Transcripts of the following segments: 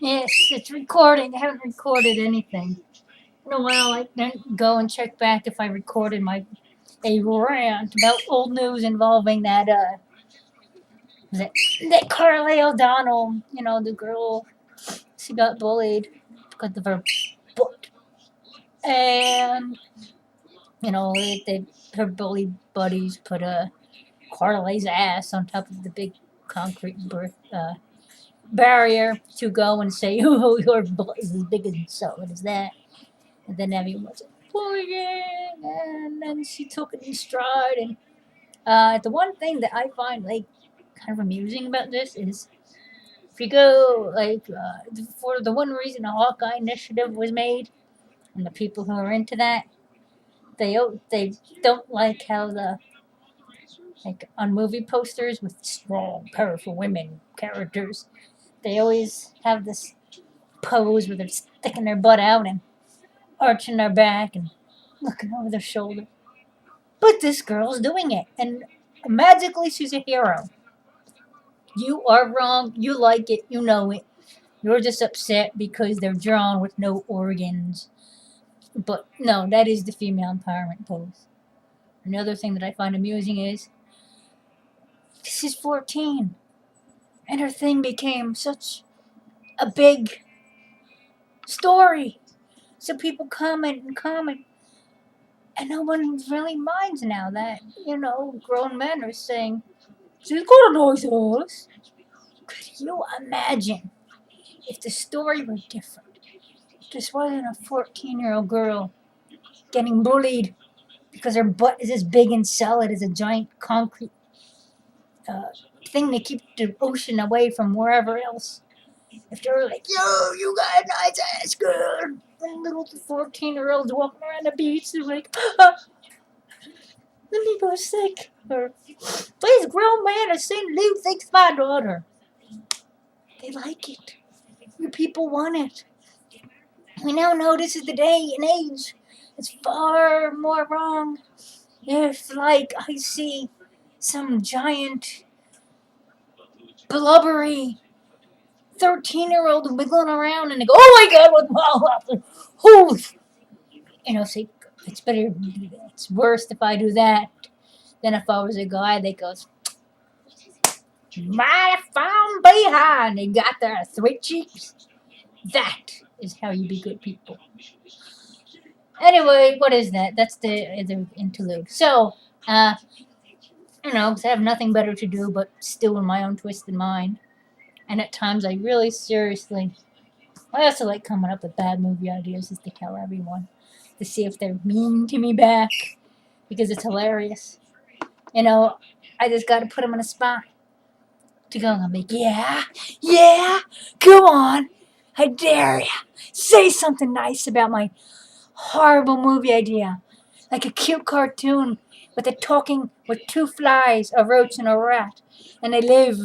Yes, it's recording. I haven't recorded anything in a while. I didn't go and check back if I recorded a rant about old news involving that that Carly O'Donnell. You know, the girl, she got bullied because of her butt, and her bully buddies put a Carly's ass on top of the big concrete barrier to go and say, "Oh, your butt is as big as so. What is that?" And then everyone's like, bullying, and then she took it in stride. And the one thing that I find like kind of amusing about this is if you go for the one reason a Hawkeye initiative was made, and the people who are into that, they don't like how the like on movie posters with strong, powerful women characters, they always have this pose where they're sticking their butt out and arching their back and looking over their shoulder. But this girl's doing it, and magically she's a hero. You are wrong. You like it. You know it. You're just upset because they're drawn with no organs. But no, that is the female empowerment pose. Another thing that I find amusing is she's 14, and her thing became such a big story. So people comment and comment, and no one really minds now that, grown men are saying, she's got a nice ass. Could you imagine if the story were different? If this wasn't a 14-year-old girl getting bullied because her butt is as big and solid as a giant concrete uh, thing to keep the ocean away from wherever else. If they were like, yo, you got a nice ass, girl. And little 14-year-olds walking around the beach, they're like, let me go sick. Or, please, grown man of St. Luke thinks my daughter. They like it. You people want it. We now know this is the day and age. It's far more wrong if, like, I see some giant, blubbery 13-year-old wiggling around and they go, oh my god, what's whole? Say, it's better, it's worse if I do that than if I was a guy that goes, my fine behind, they got their sweet cheeks. That is how you be good people. Anyway, what is that? That's the interlude. So, because I have nothing better to do but stew in my own twisted mind. And at times I really seriously, I also like coming up with bad movie ideas just to tell everyone, to see if they're mean to me back, because it's hilarious. I just got to put them in a spot to go and be, yeah, go on, I dare ya. Say something nice about my horrible movie idea. Like a cute cartoon with two flies, a roach and a rat. And they live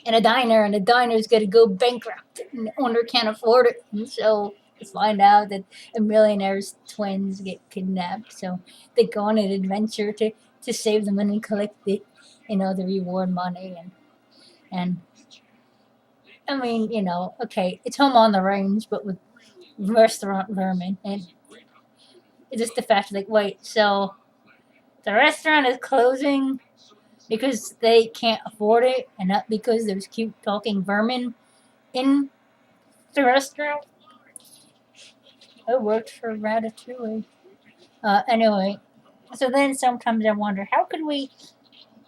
in a diner, and the diner's going to go bankrupt, and the owner can't afford it. And so they find out that a millionaire's twins get kidnapped. So they go on an adventure to save them and collect the reward money. And I mean, okay, it's Home on the Range, but with restaurant vermin. And it's just the fact, like, wait, so the restaurant is closing because they can't afford it, and not because there's cute talking vermin in the restaurant. It worked for Ratatouille. Anyway, so then sometimes I wonder, how could we,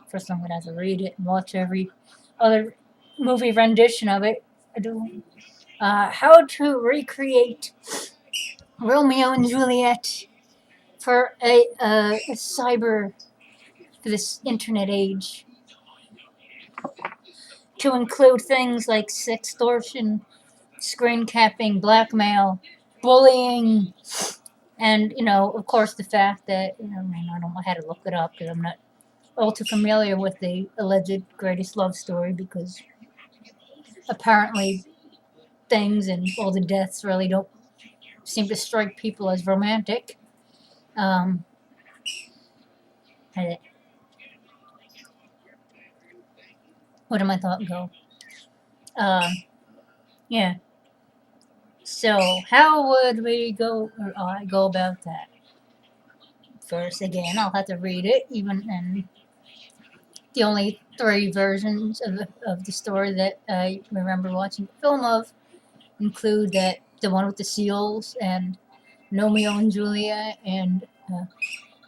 for someone has to read it and watch every other movie rendition of it, how to recreate Romeo and Juliet for for this internet age, to include things like sextortion, screen capping, blackmail, bullying, and of course, the fact that I don't know how to look it up because I'm not all too familiar with the alleged greatest love story, because apparently things and all the deaths really don't seem to strike people as romantic. Um, Where did my thought go? Yeah. So how would we go, or I go about that? First, again, I'll have to read it, even and the only three versions of the story that I remember watching the film of include that the one with the seals and Romeo and Juliet and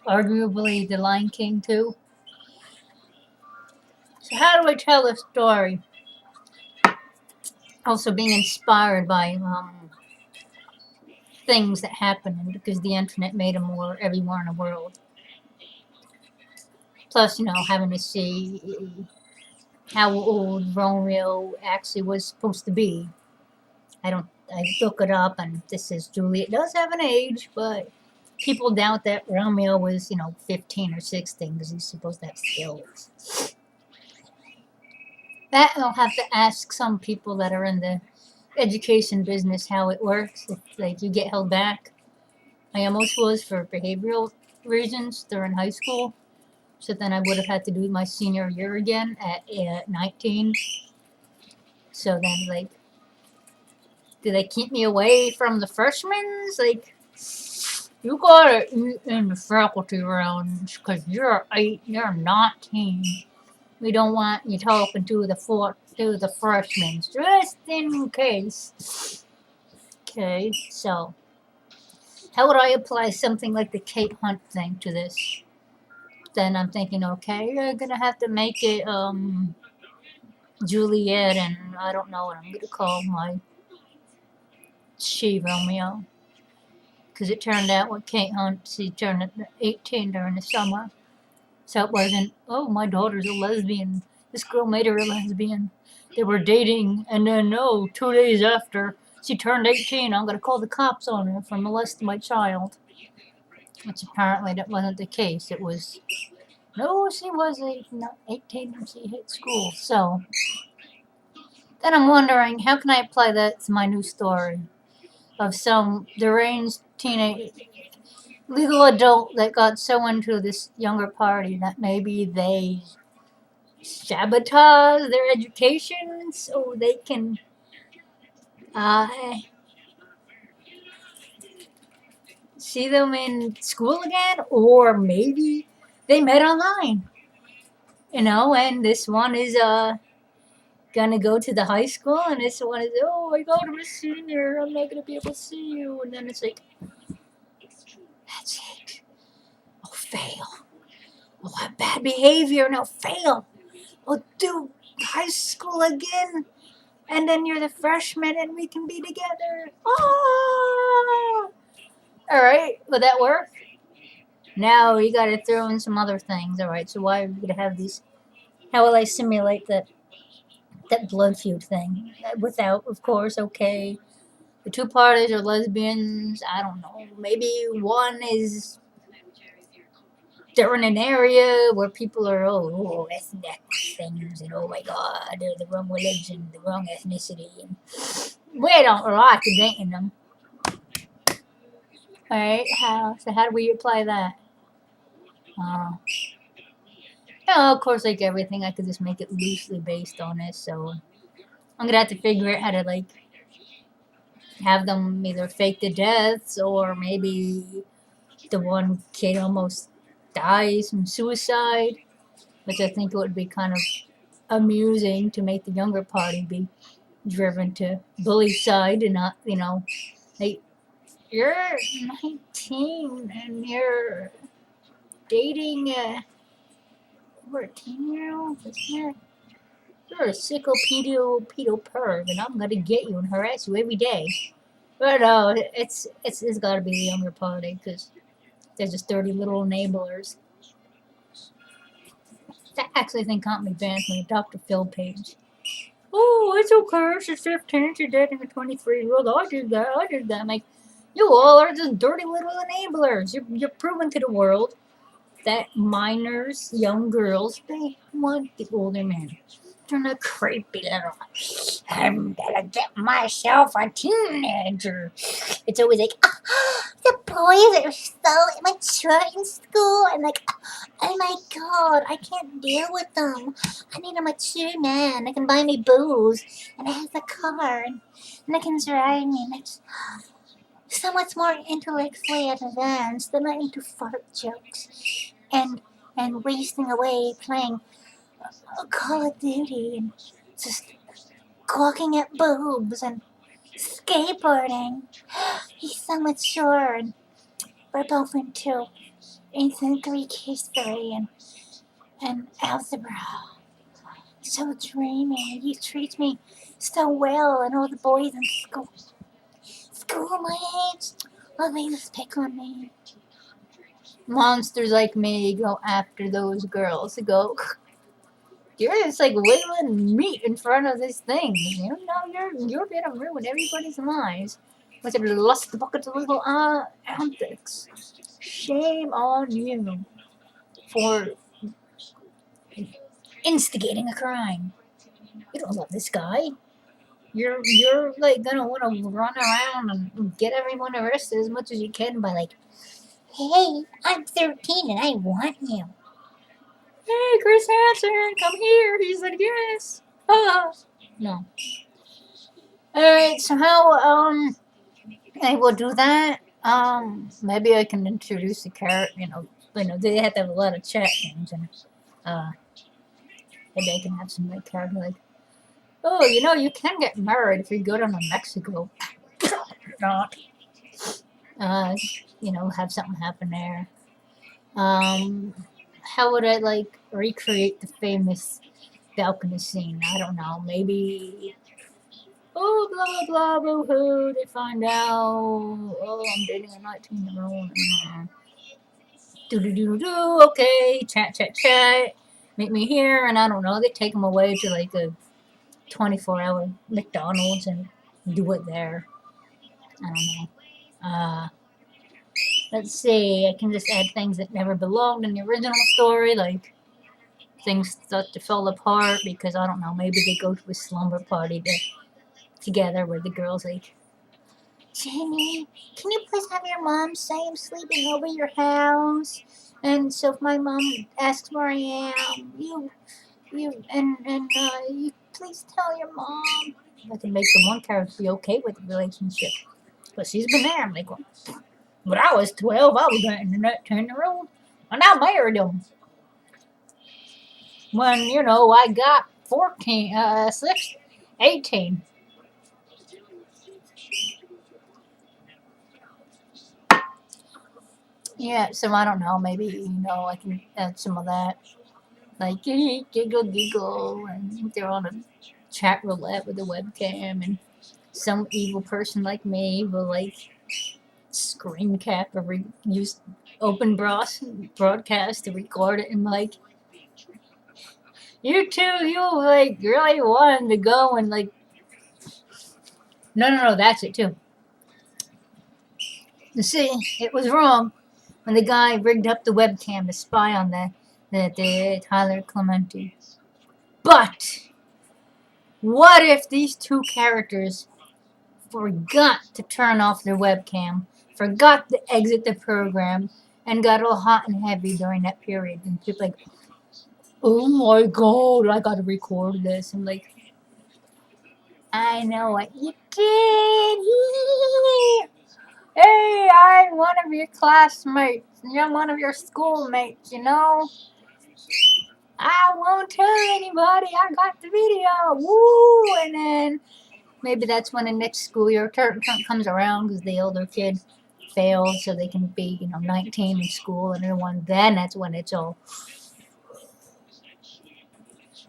arguably The Lion King too. So how do I tell a story? Also being inspired by things that happen because the internet made them more everywhere in the world. Plus, having to see how old Romeo actually was supposed to be. I look it up and this says Juliet does have an age, but people doubt that Romeo was, 15 or 16 because he's supposed to have skills. That I'll have to ask some people that are in the education business how it works. If like you get held back, I almost was for behavioral reasons during high school. So then I would have had to do my senior year again at 19. So then, like, do they keep me away from the freshmen? Like, you gotta eat in the faculty rounds because you're 8, you're 19. We don't want you talking to the freshmen, just in case. Okay, so how would I apply something like the Kate Hunt thing to this? Then I'm thinking, okay, you're gonna have to make it Juliet, and I don't know what I'm gonna call my she Romeo, because it turned out with Kate Hunt, she turned 18 during the summer, so it wasn't, oh, my daughter's a lesbian. This girl made her a lesbian. They were dating, and then, no, 2 days after she turned 18, I'm gonna call the cops on her for molesting my child. Which apparently that wasn't the case. It was, no, she was not 18 when she hit school. So then I'm wondering, how can I apply that to my new story of some deranged teenage legal adult that got so into this younger party that maybe they sabotage their education so they can uh, see them in school again, or maybe they met online, and this one is gonna go to the high school, and this one is, oh, I got him a senior, I'm not gonna be able to see you, and then it's like, that's it. Oh, fail. Oh, have bad behavior, now fail. Oh, do high school again, and then you're the freshman, and we can be together. Ah! All right, would that work? Now you gotta throw in some other things. All right, so why are we gonna have these? How will I simulate that blood feud thing without, of course, okay, the two parties are lesbians. I don't know. Maybe one is they're in an area where people are ethnic things and oh my god, they're the wrong religion, the wrong ethnicity, and we don't like dating them. All right, how do we apply that? Uh, of course, like everything, I could just make it loosely based on this. So I'm gonna have to figure out how to like have them either fake the deaths or maybe the one kid almost dies from suicide, which I think would be kind of amusing to make the younger party be driven to bully side and not, like, you're 19 and you're dating a 14-year-old. You're a sicko pedo perv, and I'm gonna get you and harass you every day. But no, it's got to be the younger party because they're just dirty little enablers. That actually thing caught me banned from the Dr. Phil page. Oh, it's okay. She's 15. She's dating a 23-year-old. I did that. I'm like, you all are just dirty little enablers. You're proving to the world that minors, young girls, they want the older men. And a creepy little, I'm gonna get myself a teenager. It's always like, the boys are so immature in school. I'm like, oh my god, I can't deal with them. I need a mature man that can buy me booze and has a car and that can drive me. And that's so much more intellectually advanced than I into fart jokes and wasting away playing Call of Duty and just gawking at boobs and skateboarding. He's so mature and we're both into ancient Greek history and algebra. So dreamy. He treats me so well and all the boys in school my age, well, they just pick on me. Monsters like me go after those girls. They go, you're just like wiggling meat in front of this thing. You know, you're gonna ruin everybody's lives with your lust buckets of little antics. Shame on you for instigating a crime. You don't love this guy. You're like gonna want to run around and get everyone arrested as much as you can by like, hey, I'm 13 and I want you. Hey, Chris Hansen, come here. He's like, yes. No. Alright, so how, I will do that. Maybe I can introduce the character, they have to have a lot of chat things, and, maybe I can have some like character like, oh, you can get married if you go down to Mexico. Not. Have something happen there. How would I like recreate the famous balcony scene? I don't know. Maybe. Oh, blah blah boo hoo. They find out. Oh, I'm dating a 19-year-old. Do do do do. Okay, chat chat chat. Meet me here, and I don't know. They take them away to like a 24-hour McDonald's and do it there. I don't know. Let's see. I can just add things that never belonged in the original story, like things start to fall apart because I don't know. Maybe they go to a slumber party together where the girl's like, Jamie, can you please have your mom say I'm sleeping over your house? And so if my mom asks where I am, you please tell your mom. I can make the one character be okay with the relationship, but she's been there. I'm like, well, when I was 12, I was dating a 10-year-old, and I married him. When I got 18. Yeah, so I don't know. Maybe I can add some of that, like giggle giggle, and they're on a chat roulette with a webcam, and some evil person like me will like screen cap or use open broadcast to record it, and like, you like really wanted to go and like, no, that's it too. You see, it was wrong when the guy rigged up the webcam to spy on the Tyler Clementi. But what if these two characters forgot to turn off their webcam, forgot to exit the program, and got all hot and heavy during that period? And people like, oh my god, I gotta record this. I'm like, I know what you did. Hey, I'm one of your classmates. I'm one of your schoolmates, I won't tell anybody I got the video. Woo! And then maybe that's when the next school year comes around because the older kid failed so they can be, 19 in school, and then that's when it's all.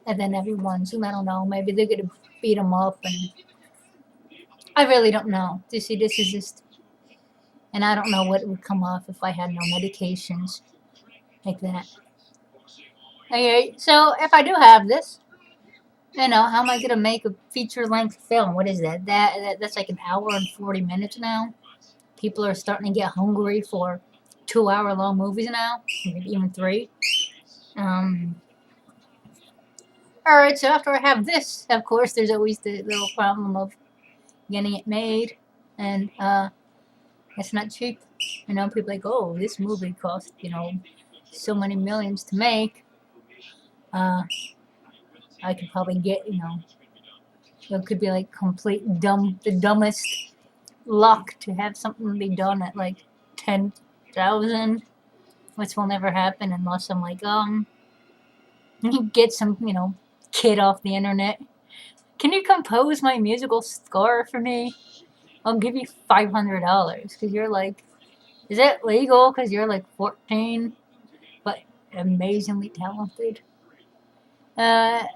And then everyone's, I don't know, maybe they're going to beat them up, and I really don't know. You see, this is just, and I don't know what would come off if I had no medications like that. Okay, so if I do have this, how am I going to make a feature-length film? What is that? That's like an hour and 40 minutes now. People are starting to get hungry for 2-hour-long movies now, maybe even 3. Alright, so after I have this, of course, there's always the little problem of getting it made. And it's not cheap. You know, people are like, oh, this movie cost, so many millions to make. Uh, I could probably get, it could be like the dumbest luck to have something be done at like 10,000, which will never happen unless I'm like, get some, kid off the internet. Can you compose my musical score for me? I'll give you $500 because you're like, is it legal? Because you're like 14, but amazingly talented. I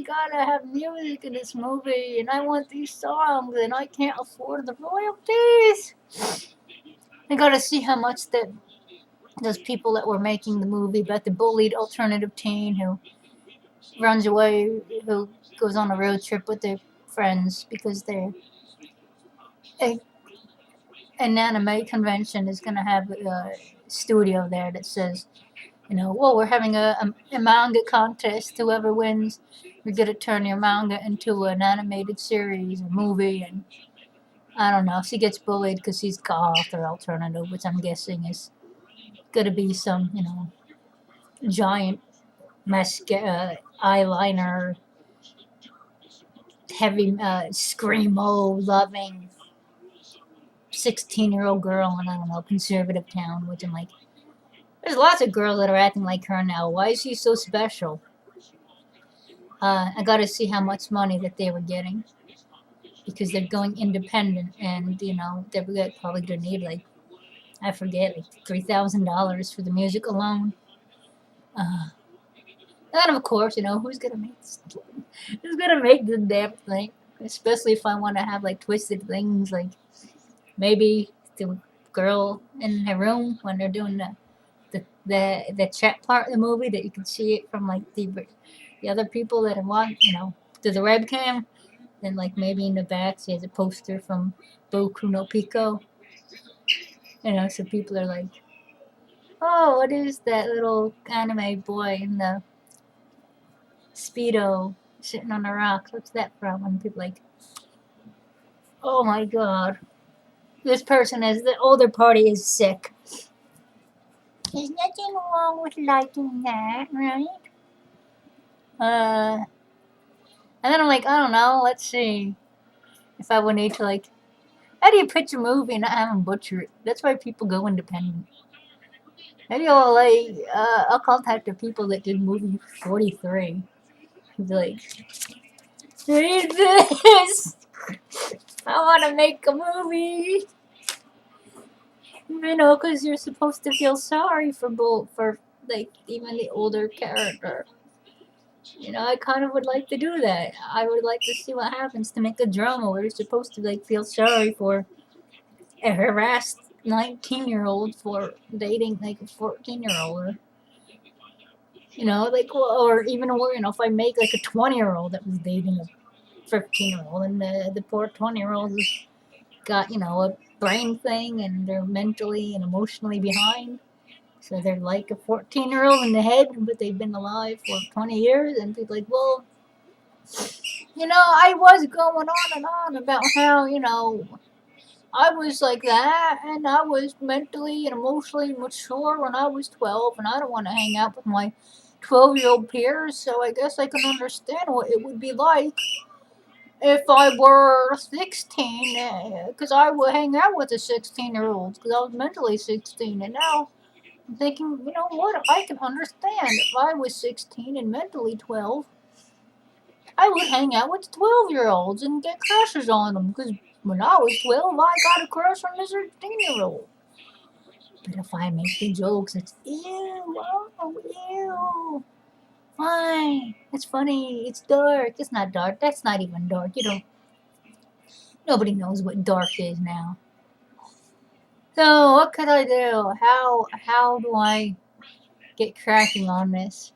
gotta have music in this movie, and I want these songs, and I can't afford the royalties. I gotta see how much those people that were making the movie about the bullied alternative teen who runs away, who goes on a road trip with their friends because a, an anime convention is gonna have a studio there that says, well, we're having a manga contest. Whoever wins, you're going to turn your manga into an animated series or movie. And I don't know. She gets bullied because she's goth or alternative, which I'm guessing is going to be some, giant mascara, eyeliner, heavy screamo loving 16-year-old girl in, I don't know, conservative town, which I'm like, there's lots of girls that are acting like her now. Why is she so special? I got to see how much money that they were getting because they're going independent, and they're probably gonna need like, I forget, like $3,000 for the music alone. Uh, and of course, who's gonna make the damn thing? Especially if I want to have like twisted things, like maybe the girl in her room when they're doing the chat part of the movie that you can see it from like the other people that are watching, through the webcam. Then, like, maybe in the back, she has a poster from Boku no Pico. So people are like, oh, what is that little anime boy in the Speedo sitting on the rocks? What's that from? And people are like, oh my god. This person is, the older party is sick. There's nothing wrong with liking that, right? And then I'm like, I don't know, let's see. If I would need to, like, how do you pitch a movie and not have them butcher it? That's why people go independent. Maybe I'll contact the people that did movie 43. Be like, read this. I want to make a movie. Because you're supposed to feel sorry for like even the older character. I kind of would like to do that. I would like to see what happens to make a drama where you're supposed to like feel sorry for a harassed 19-year-old for dating like a 14-year-old. Like, or even more, if I make like a 20-year-old that was dating a 15-year-old, and the poor 20-year-old got, a brain thing, and they're mentally and emotionally behind. So they're like a 14-year-old in the head, but they've been alive for 20 years, and people like, well, I was going on and on about how, I was like that, and I was mentally and emotionally mature when I was 12, and I don't want to hang out with my 12-year-old peers, so I guess I can understand what it would be like if I were 16, because I would hang out with the 16-year-olds, because I was mentally 16, and now I'm thinking, what, I can understand if I was 16 and mentally 12, I would hang out with 12-year-olds and get crushes on them, because when I was 12, I got a crush on a 16-year-old. But if I make the jokes, it's ew, oh, ew. Why? It's funny. It's dark. It's not dark. That's not even dark. Nobody knows what dark is now. So what could I do? How do I get cracking on this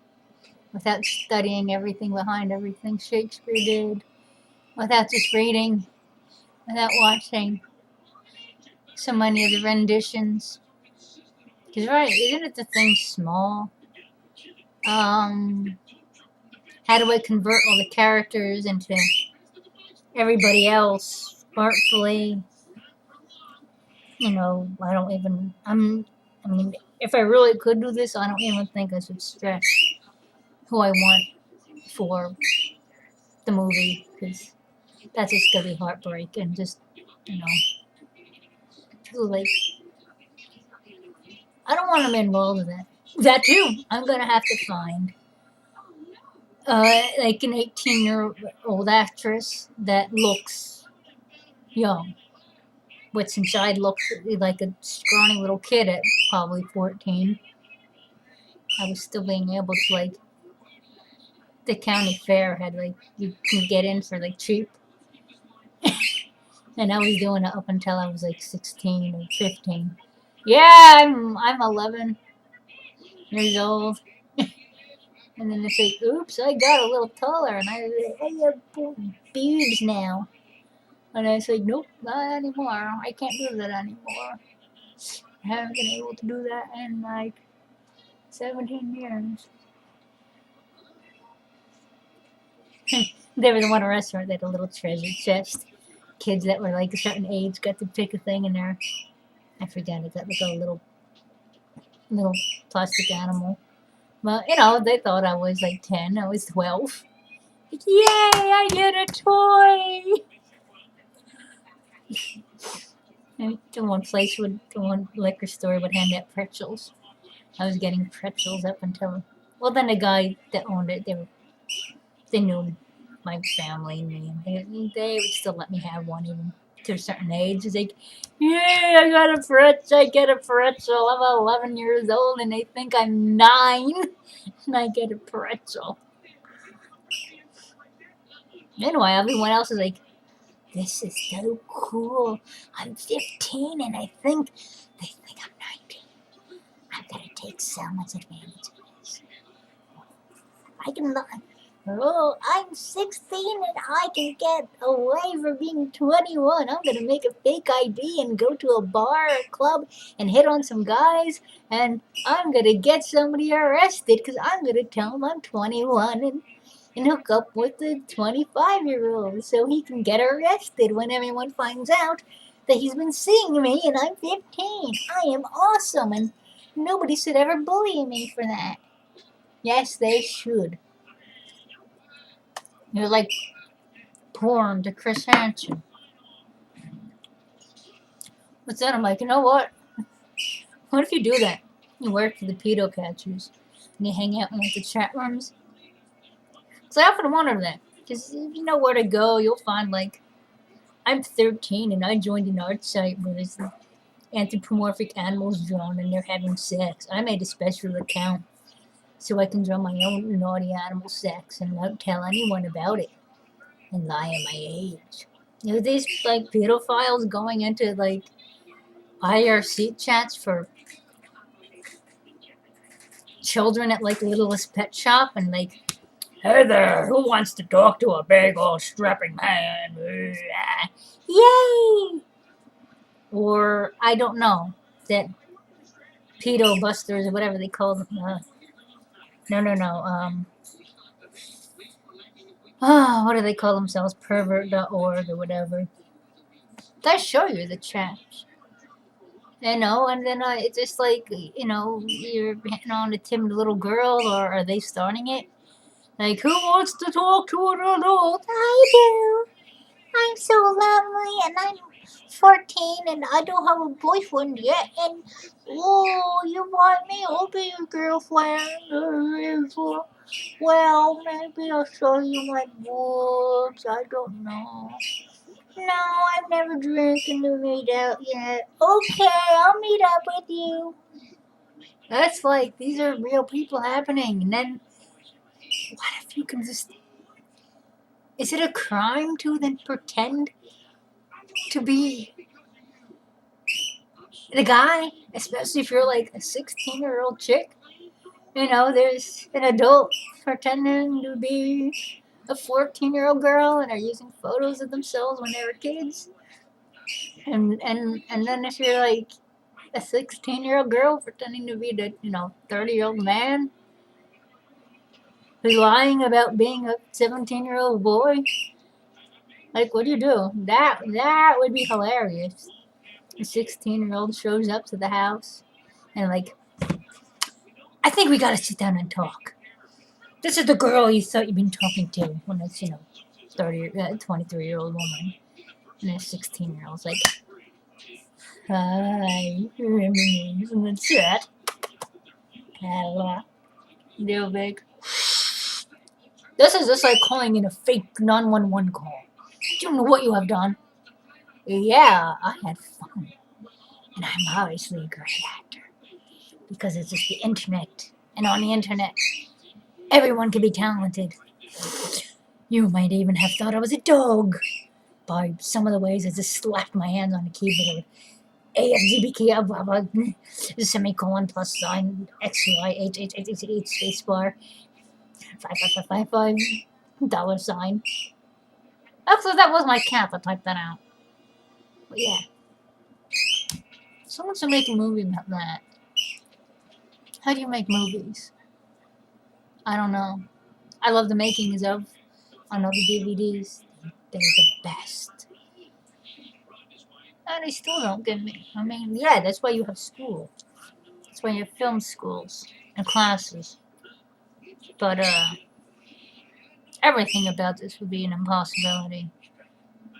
without studying everything behind everything Shakespeare did, without just reading, without watching so many of the renditions? Because, right, isn't it the thing small? Um, how do I convert all the characters into everybody else artfully? You know, I mean, if I really could do this, I don't even think I should stress who I want for the movie, because that's just gonna be heartbreak and just, you know, like, I don't want them involved in that. That too, I'm gonna have to find like an 18-year-old actress that looks young. But since I looked like a scrawny little kid at probably 14, I was still being able to, like, the county fair had, like, you can get in for, like, cheap. And I was doing it up until I was, like, 16 or 15. Yeah, I'm 11 years old. And then it's like, oops, I got a little taller, and I have boobs now. And I was like, nope, not anymore. I can't do that anymore. I haven't been able to do that in like 17 years. There was one restaurant that had a little treasure chest. Kids that were like a certain age got to pick a thing in there. I forgot, it got like a little plastic animal. Well, you know, they thought I was like 10. I was 12. Like, yay, I get a toy! And the one liquor store would hand out pretzels. I was getting pretzels up until, well, then the guy that owned it, they knew my family name. They would still let me have one even to a certain age. It's like, yeah, I get a pretzel. I'm 11 years old and they think I'm 9 and I get a pretzel. Meanwhile, everyone else is like, this is so cool. I'm 15 and I think they think I'm 19. I'm gonna take so much advantage of this. I can look. Oh, I'm 16 and I can get away for being 21. I'm gonna make a fake ID and go to a bar or club and hit on some guys, and I'm gonna get somebody arrested because I'm gonna tell them I'm 21 and hook up with the 25-year-old so he can get arrested when everyone finds out that he's been seeing me and I'm 15. I am awesome and nobody should ever bully me for that. Yes, they should. You're like porn to Chris Hansen. What's that? I'm like, you know what? What if you do that? You work for the pedo catchers and you hang out in like the chat rooms. So I often wonder that. Because if you know where to go, you'll find like, I'm 13 and I joined an art site where there's anthropomorphic animals drawn and they're having sex. I made a special account so I can draw my own naughty animal sex and not tell anyone about it and lie at my age. You know, these like pedophiles going into like IRC chats for children at like Littlest Pet Shop and like, hey there, who wants to talk to a big old strapping man? Yay! Or I don't know, that pedo busters or whatever they call them. What do they call themselves? Pervert.org or whatever. They show you the chat. You know, and then it's just like, you know, you're hitting on a timid little girl, or are they starting it? Like, who wants to talk to an adult? I do. I'm so lonely, and I'm 14, and I don't have a boyfriend yet. And oh, you want me? I'll be your girlfriend. Well, maybe I'll show you my boobs. I don't know. No, I've never drinking to meet out yet. Okay, I'll meet up with you. That's like, these are real people happening. And then, what if you can just... Is it a crime to then pretend to be the guy? Especially if you're like a 16-year-old chick. You know, there's an adult pretending to be a 14-year-old girl and are using photos of themselves when they were kids. And then if you're like a 16-year-old girl pretending to be the, 30-year-old man, who's lying about being a 17-year-old boy. Like, what do you do? That would be hilarious. A 16-year-old shows up to the house and like, I think we gotta sit down and talk. This is the girl you thought you've been talking to when it's 23-year-old woman and a 16-year-old's like, hi, remember me from the chat? Hello, deal big. This is just like calling in a fake 911 call. Do you know what you have done? Yeah, I had fun. And I'm obviously a great actor. Because it's just the internet. And on the internet, everyone can be talented. You might even have thought I was a dog. By some of the ways I just slapped my hands on the keyboard. AFGBK, blah, blah, semicolon, plus sign, XY, space bar, 5555, dollar sign. Actually, that was my cat that typed that out. But yeah. Someone should make a movie about that. How do you make movies? I don't know. I love the makings of. I know the DVDs. They're the best. And they still don't get me. I mean, yeah, that's why you have school. That's why you have film schools and classes. But everything about this would be an impossibility.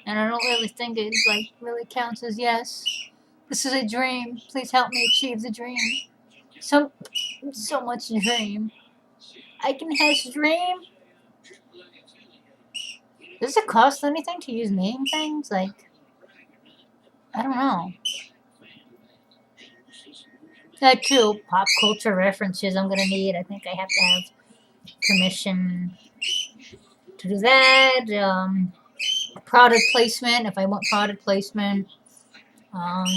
And I don't really think it really counts as yes. This is a dream. Please help me achieve the dream. So much dream. I can have dream. Does it cost anything to use name things? Like, I don't know. That too, pop culture references I'm gonna need. I think I have to have permission to do that. Product placement, if I want product placement. I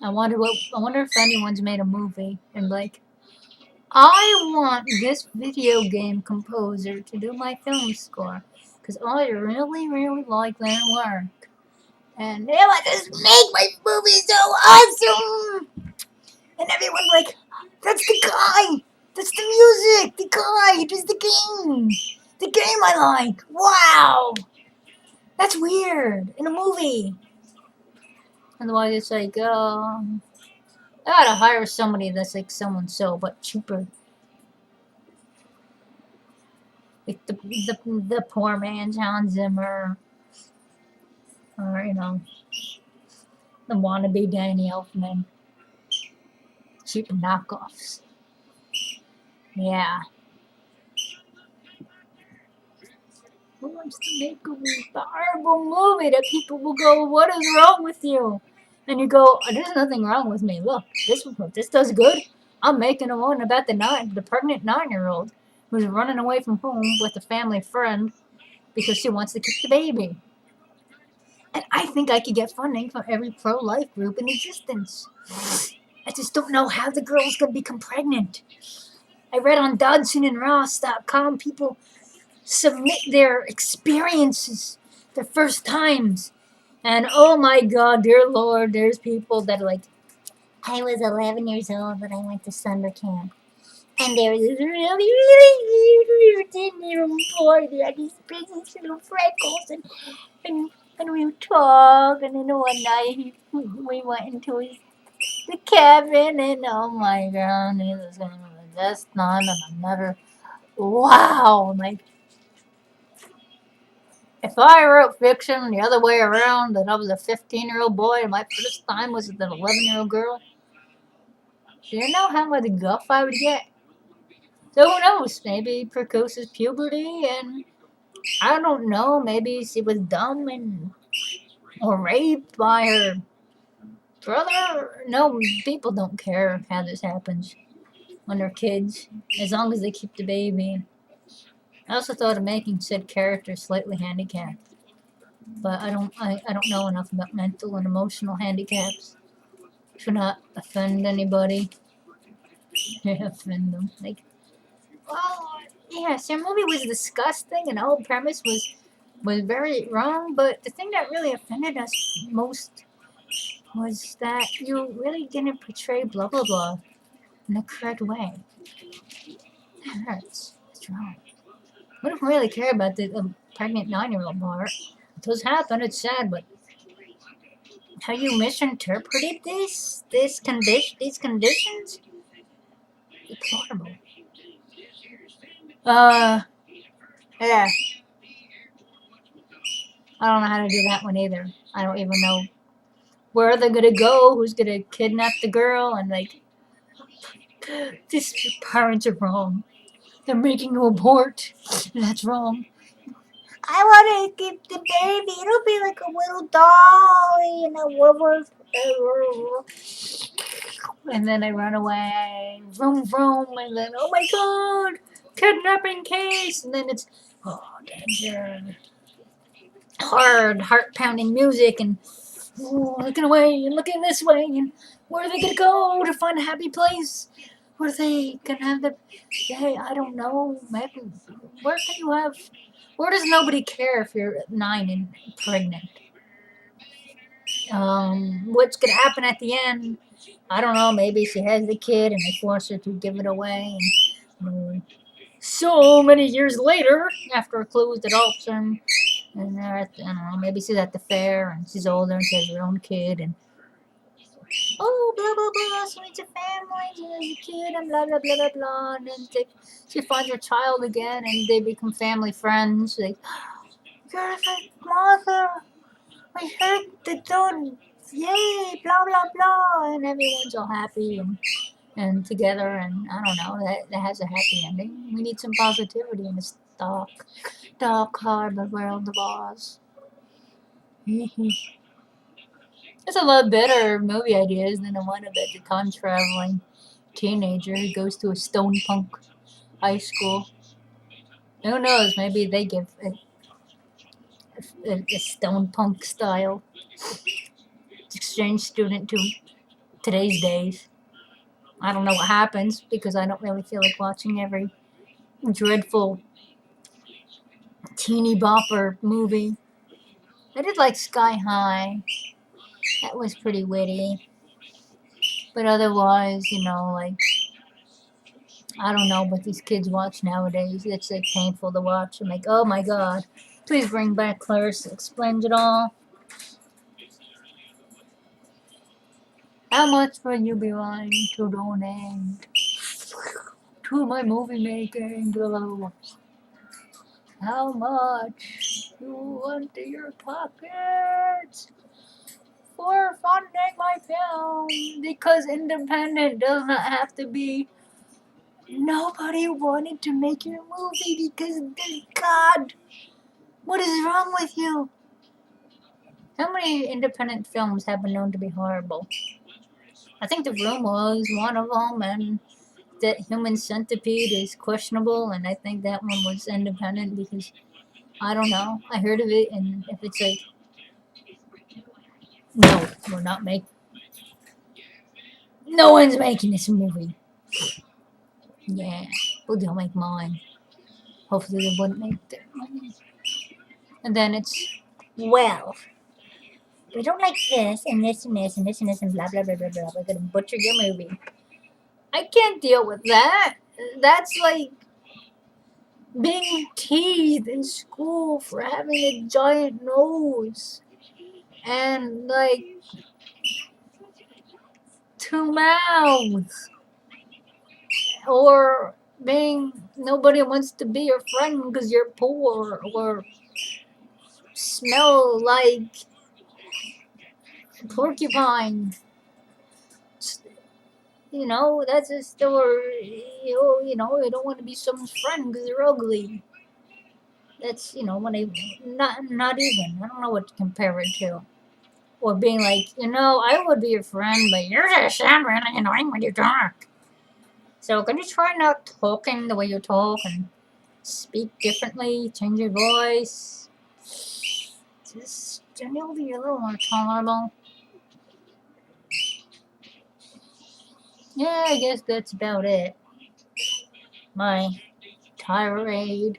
wonder if anyone's made a movie and like, I want this video game composer to do my film score because I really, really like their work. And they want to make my movie so awesome. And everyone's like, that's the guy. That's the music. The guy. It is the game. The game I like. Wow. That's weird. In a movie. Otherwise, it's like, I gotta hire somebody that's like so but cheaper. Like the poor man's Hans Zimmer. Or, the wannabe Danny Elfman. Cheap knockoffs. Yeah. Who wants to make a horrible movie that people will go, what is wrong with you? And you go, there's nothing wrong with me. Look, this does good. I'm making a one about the pregnant 9-year-old who's running away from home with a family friend because she wants to keep the baby. And I think I could get funding from every pro-life group in existence. I just don't know how the girl's gonna become pregnant. I read on DodsonandRoss.com people submit their experiences, their first times. And oh my God, dear Lord, there's people that are like, I was 11 years old when I went to summer camp. And there was this really 10-year-old boy that had these big little freckles. And we would talk. And then one night we went into the cabin. And oh my God, it was going to be the best time. And I've never, wow. Like, if I wrote fiction the other way around, that I was a 15-year-old boy and my first time was with an 11-year-old girl, do you know how much guff I would get? So who knows? Maybe precocious puberty, and I don't know. Maybe she was dumb or raped by her brother. No, people don't care how this happens when they're kids, as long as they keep the baby. I also thought of making said character slightly handicapped. But I don't know enough about mental and emotional handicaps to not offend anybody. Offend them. Like, well, yes, their movie was disgusting and the whole premise was very wrong, but the thing that really offended us most was that you really didn't portray blah blah blah in the correct way. That hurts. What's wrong? We don't really care about the pregnant 9-year-old part. It does happen. It's sad, but how you misinterpreted these conditions? Deplorable. Yeah. I don't know how to do that one either. I don't even know where they're gonna go, who's gonna kidnap the girl, and like, these parents are wrong. They're making you abort. That's wrong. I want to keep the baby. It'll be like a little dolly and a rubber. And then I run away. Vroom, vroom. And then, oh my god, kidnapping case. And then it's, oh, danger. Hard, heart pounding music. And looking away and looking this way. And where are they going to go to find a happy place? Where are they going to have the. Hey, I don't know. Maybe. Where can you have. Where does nobody care if you're 9 and pregnant? What's going to happen at the end? I don't know. Maybe she has the kid and they force her to give it away. And so many years later, after a closed adoption, and they're at, I don't know, maybe she's at the fair and she's older and she has her own kid. And oh, blah, blah, blah, so it's a family, she has a kid, and blah, blah, blah, blah, blah. And then she finds her child again and they become family friends. Like, you're the mother. I heard the dog. Yay, blah, blah, blah. And everyone's all happy and together. And I don't know, that has a happy ending. We need some positivity in this dark, hard world of Oz. It's a lot better movie ideas than the one about the time-traveling teenager who goes to a stone punk high school. Who knows, maybe they give a stone punk style exchange student to today's days. I don't know what happens because I don't really feel like watching every dreadful teeny bopper movie. I did like Sky High. That was pretty witty. But otherwise, like, I don't know what these kids watch nowadays. It's like painful to watch. I'm like, oh my god. Please bring back Clarissa Explains It All. How much will you be willing to donate to my movie making? How much you want in your pockets for funding my film? Because independent does not have to be. Nobody wanted to make your movie because, God, what is wrong with you? How many independent films have been known to be horrible? I think The Room was one of them, and that Human Centipede is questionable, and I think that one was independent because, I don't know, I heard of it, and if it's like, no, we're not making, no one's making this movie. Yeah, but they'll make mine. Hopefully they wouldn't make their money. And then it's, well, we don't like this, and this, and this, and this, and this, and blah, blah, blah, blah, blah. We're gonna butcher your movie. I can't deal with that. That's like being teased in school for having a giant nose and like 2 mouths, or being nobody wants to be your friend because you're poor or smell like porcupine. That's a story. You don't want to be someone's friend because they're ugly. That's when they not even. I don't know what to compare it to. Or being like, I would be your friend, but you're just sound really annoying when you talk. So can you try not talking the way you talk and speak differently, change your voice? Just you'll be a little more tolerable. Yeah, I guess that's about it. My tirade.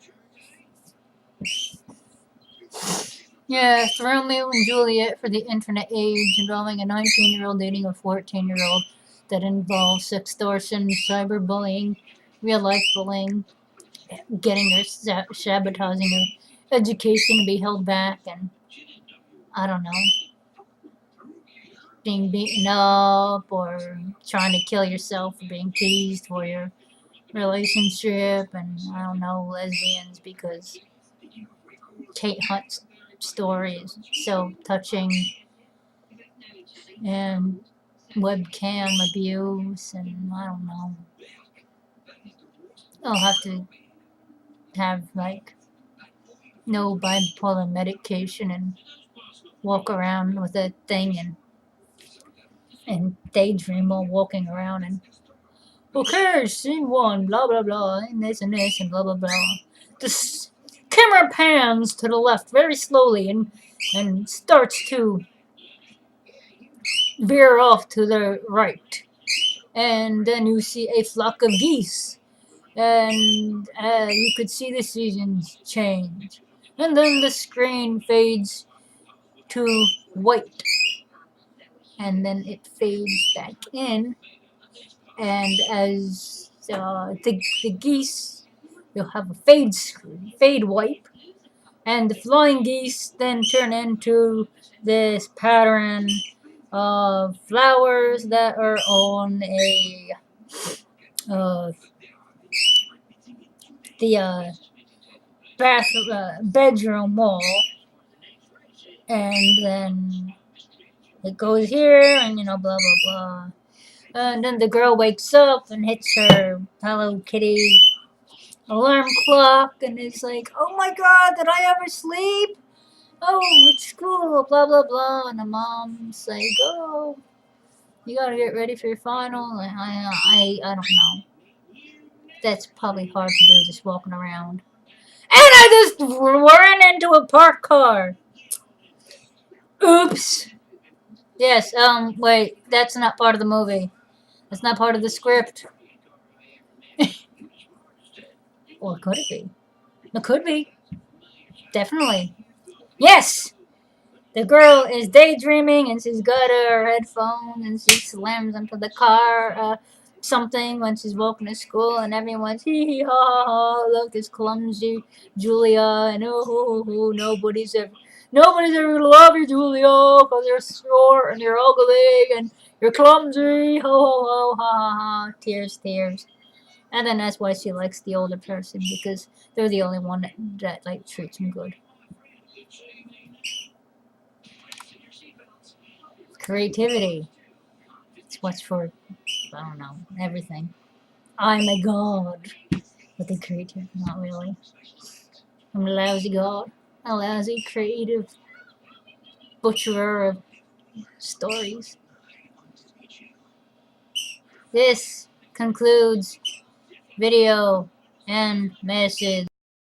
Yes, Romeo and Juliet for the internet age, involving a 19-year-old dating a 14-year-old that involves sextortion, cyberbullying, real life bullying, getting your sabotaging your education to be held back, and I don't know, being beaten up or trying to kill yourself for being teased for your relationship, and I don't know, lesbians, because Kate Hunt's story is so touching, and webcam abuse, and I don't know. I'll have to have like no bipolar medication and walk around with a thing and daydream while walking around and okay, scene one, blah blah blah, and this and blah blah blah. The camera pans to the left very slowly and starts to veer off to the right, and then you see a flock of geese, and you could see the seasons change, and then the screen fades to white, and then it fades back in, and as the geese, you'll have a fade wipe, and the flying geese then turn into this pattern of flowers that are on a uh, the bedroom wall, and then it goes here, and blah blah blah. And then the girl wakes up and hits her Hello Kitty alarm clock, and it's like, oh my god, did I ever sleep? Oh, it's school, blah blah blah. And the mom's like, oh, you gotta get ready for your final. And I don't know. That's probably hard to do, just walking around. And I just ran into a parked car. Oops. Yes. Wait. That's not part of the movie. That's not part of the script. Or could it be? It could be. Definitely. Yes. The girl is daydreaming and she's got her headphones and she slams into the car something when she's walking to school, and everyone's hee hee ha ha ha, look, this clumsy Julia, and nobody's ever gonna love you, Julia, because you're short and you're ugly and you're clumsy, ho ho ho ha ha ha, tears. And then that's why she likes the older person, because they're the only one that like treats him good. Creativity. It's what's for, I don't know, everything. I'm a god. With the creative, not really. I'm a lousy god. A lousy creative butcherer of stories. This concludes video and message.